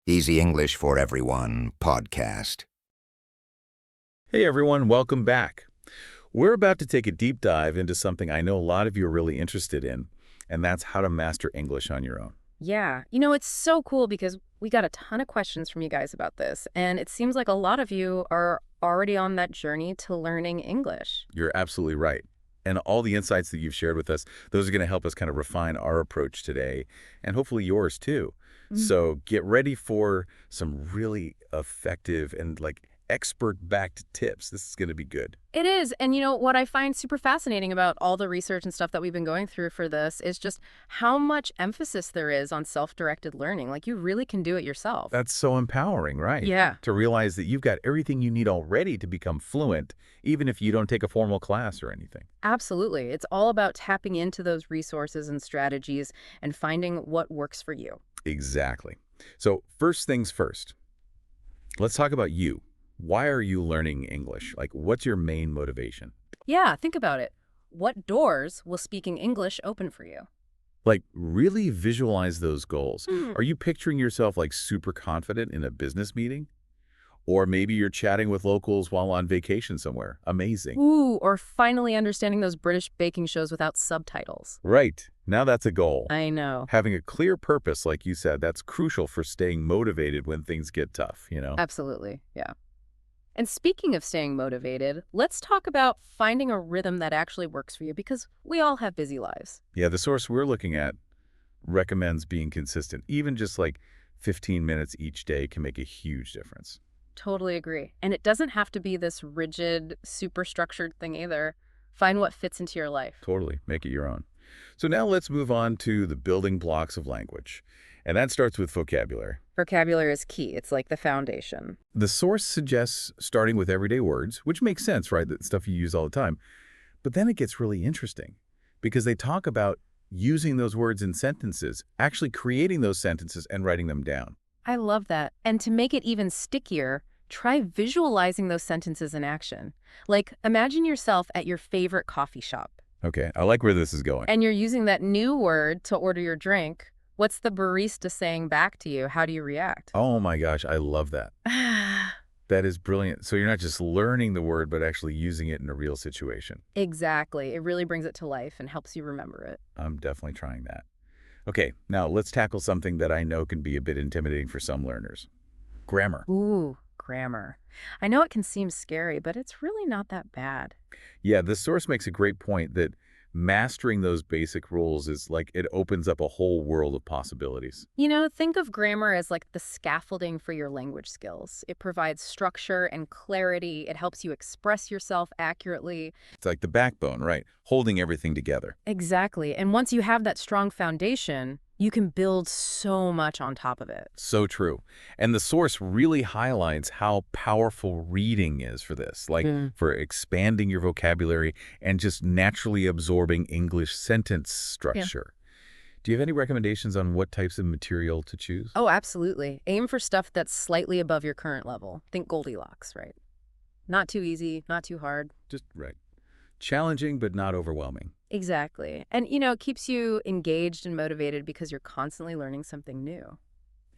Easy English for Everyone podcast. Hey everyone, welcome back. We're about to take a deep dive into something I know a lot of you are really interested in, and that's how to master English on your own. Yeah, it's so cool because we got a ton of questions from you guys about this, and it seems like a lot of you are already on that journey to learning English. You're absolutely right. And all the insights that you've shared with us, those are going to help us kind of refine our approach today, and hopefully yours too. So get ready for some really effective and expert-backed tips. This is going to be good. It is, and what I find super fascinating about all the research and stuff that we've been going through for this is just how much emphasis there is on self-directed learning. Like, you really can do it yourself. That's so empowering, right? Yeah. To realize that you've got everything you need already to become fluent, even if you don't take a formal class or anything. Absolutely. It's all about tapping into those resources and strategies and finding what works for you. Exactly. So first things first, let's talk about you. Why are you learning English? What's your main motivation? Yeah, think about it. What doors will speaking English open for you? Really visualize those goals. Hmm. Are you picturing yourself super confident in a business meeting? Or maybe you're chatting with locals while on vacation somewhere. Amazing. Ooh, or finally understanding those British baking shows without subtitles. Right. Now that's a goal. I know. Having a clear purpose, like you said, that's crucial for staying motivated when things get tough. Absolutely, yeah. And speaking of staying motivated, let's talk about finding a rhythm that actually works for you because we all have busy lives. Yeah, the source we're looking at recommends being consistent. Even just 15 minutes each day can make a huge difference. Totally agree. And it doesn't have to be this rigid, super structured thing either. Find what fits into your life. Totally. Make it your own. So now let's move on to the building blocks of language. And that starts with vocabulary. Vocabulary is key. It's like the foundation. The source suggests starting with everyday words, which makes sense, right? That stuff you use all the time. But then it gets really interesting because they talk about using those words in sentences, actually creating those sentences and writing them down. I love that. And to make it even stickier, try visualizing those sentences in action. Like, imagine yourself at your favorite coffee shop. Okay, I like where this is going. And you're using that new word to order your drink. What's the barista saying back to you? How do you react? Oh my gosh, I love that. That is brilliant. So you're not just learning the word, but actually using it in a real situation. Exactly. It really brings it to life and helps you remember it. I'm definitely trying that. Okay, now let's tackle something that I know can be a bit intimidating for some learners. Grammar. Ooh, grammar. I know it can seem scary, but it's really not that bad. Yeah, the source makes a great point that mastering those basic rules is it opens up a whole world of possibilities. Think of grammar as like the scaffolding for your language skills. It provides structure and clarity. It helps you express yourself accurately. It's like the backbone, right? Holding everything together. Exactly. And once you have that strong foundation, you can build so much on top of it. So true. And the source really highlights how powerful reading is for this, for expanding your vocabulary and just naturally absorbing English sentence structure. Do you have any recommendations on what types of material to choose? Oh, absolutely. Aim for stuff that's slightly above your current level. Think Goldilocks, right? Not too easy, not too hard. Just right. Challenging, but not overwhelming. Exactly. And, it keeps you engaged and motivated because you're constantly learning something new.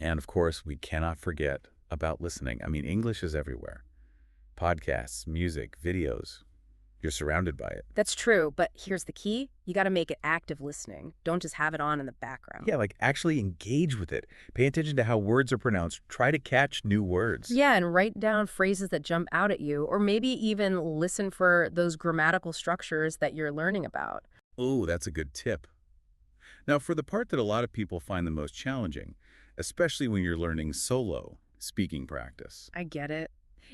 And of course, we cannot forget about listening. I mean, English is everywhere. Podcasts, music, videos. You're surrounded by it. That's true, but here's the key. You got to make it active listening. Don't just have it on in the background. Yeah, actually engage with it. Pay attention to how words are pronounced. Try to catch new words. Yeah, and write down phrases that jump out at you, or maybe even listen for those grammatical structures that you're learning about. Oh, that's a good tip. Now, for the part that a lot of people find the most challenging, especially when you're learning solo speaking practice. I get it.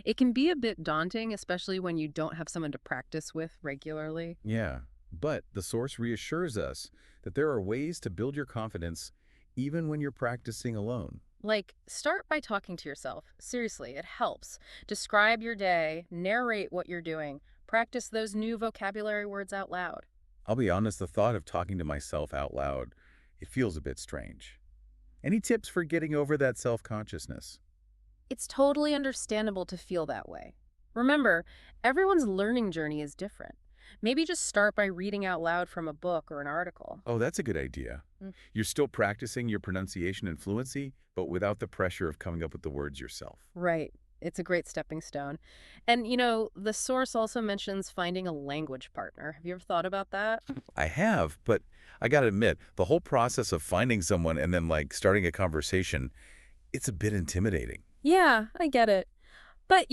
It can be a bit daunting, especially when you don't have someone to practice with regularly. Yeah, but the source reassures us that there are ways to build your confidence even when you're practicing alone. Like, start by talking to yourself. Seriously, it helps. Describe your day, narrate what you're doing, practice those new vocabulary words out loud. I'll be honest, the thought of talking to myself out loud, it feels a bit strange. Any tips for getting over that self-consciousness? It's totally understandable to feel that way. Remember, everyone's learning journey is different. Maybe just start by reading out loud from a book or an article. Oh, that's a good idea. Mm. You're still practicing your pronunciation and fluency, but without the pressure of coming up with the words yourself. Right. It's a great stepping stone. And, the source also mentions finding a language partner. Have you ever thought about that? I have, but I gotta admit, the whole process of finding someone and then, starting a conversation, it's a bit intimidating. Yeah, I get it. But,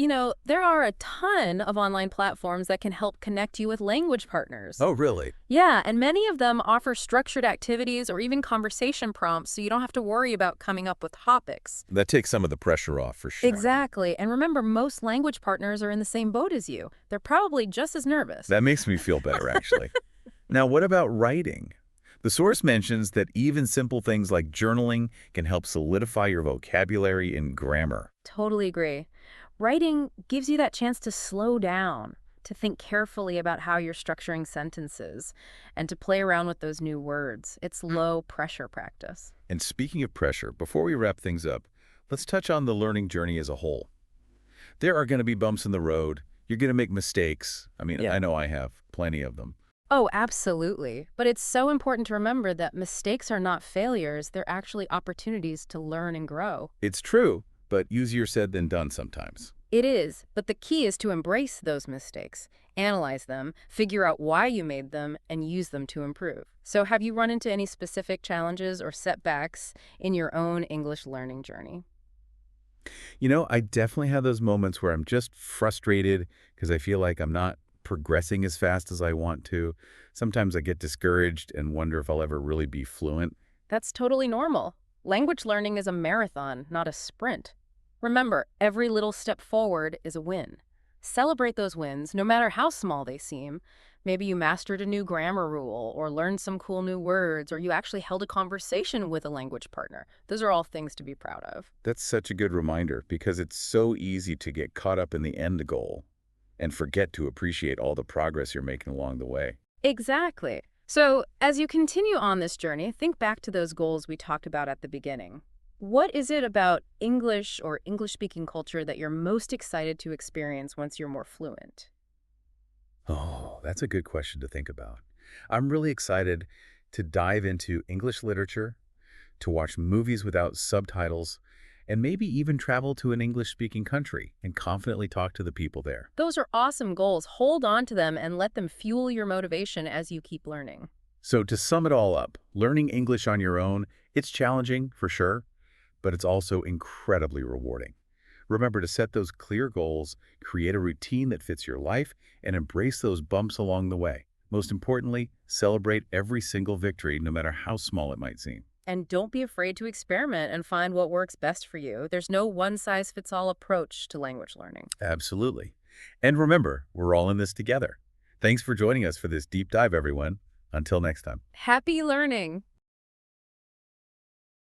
there are a ton of online platforms that can help connect you with language partners. Oh, really? Yeah, and many of them offer structured activities or even conversation prompts so you don't have to worry about coming up with topics. That takes some of the pressure off, for sure. Exactly. And remember, most language partners are in the same boat as you. They're probably just as nervous. That makes me feel better, actually. Now, what about writing? The source mentions that even simple things like journaling can help solidify your vocabulary and grammar. Totally agree. Writing gives you that chance to slow down, to think carefully about how you're structuring sentences, and to play around with those new words. It's low-pressure practice. And speaking of pressure, before we wrap things up, let's touch on the learning journey as a whole. There are going to be bumps in the road. You're going to make mistakes. I mean, Yeah. I know I have plenty of them. Oh, absolutely. But it's so important to remember that mistakes are not failures. They're actually opportunities to learn and grow. It's true, but easier said than done sometimes. It is, but the key is to embrace those mistakes, analyze them, figure out why you made them, and use them to improve. So have you run into any specific challenges or setbacks in your own English learning journey? I definitely have those moments where I'm just frustrated because I feel like I'm not progressing as fast as I want to. Sometimes I get discouraged and wonder if I'll ever really be fluent. That's totally normal. Language learning is a marathon, not a sprint. Remember, every little step forward is a win. Celebrate those wins, no matter how small they seem. Maybe you mastered a new grammar rule, or learned some cool new words, or you actually held a conversation with a language partner. Those are all things to be proud of. That's such a good reminder because it's so easy to get caught up in the end goal and forget to appreciate all the progress you're making along the way. Exactly. So, as you continue on this journey, think back to those goals we talked about at the beginning. What is it about English or English-speaking culture that you're most excited to experience once you're more fluent? Oh, that's a good question to think about. I'm really excited to dive into English literature, to watch movies without subtitles, and maybe even travel to an English-speaking country and confidently talk to the people there. Those are awesome goals. Hold on to them and let them fuel your motivation as you keep learning. So to sum it all up, learning English on your own, it's challenging for sure, but it's also incredibly rewarding. Remember to set those clear goals, create a routine that fits your life, and embrace those bumps along the way. Most importantly, celebrate every single victory, no matter how small it might seem. And don't be afraid to experiment and find what works best for you. There's no one-size-fits-all approach to language learning. Absolutely. And remember, we're all in this together. Thanks for joining us for this deep dive, everyone. Until next time. Happy learning!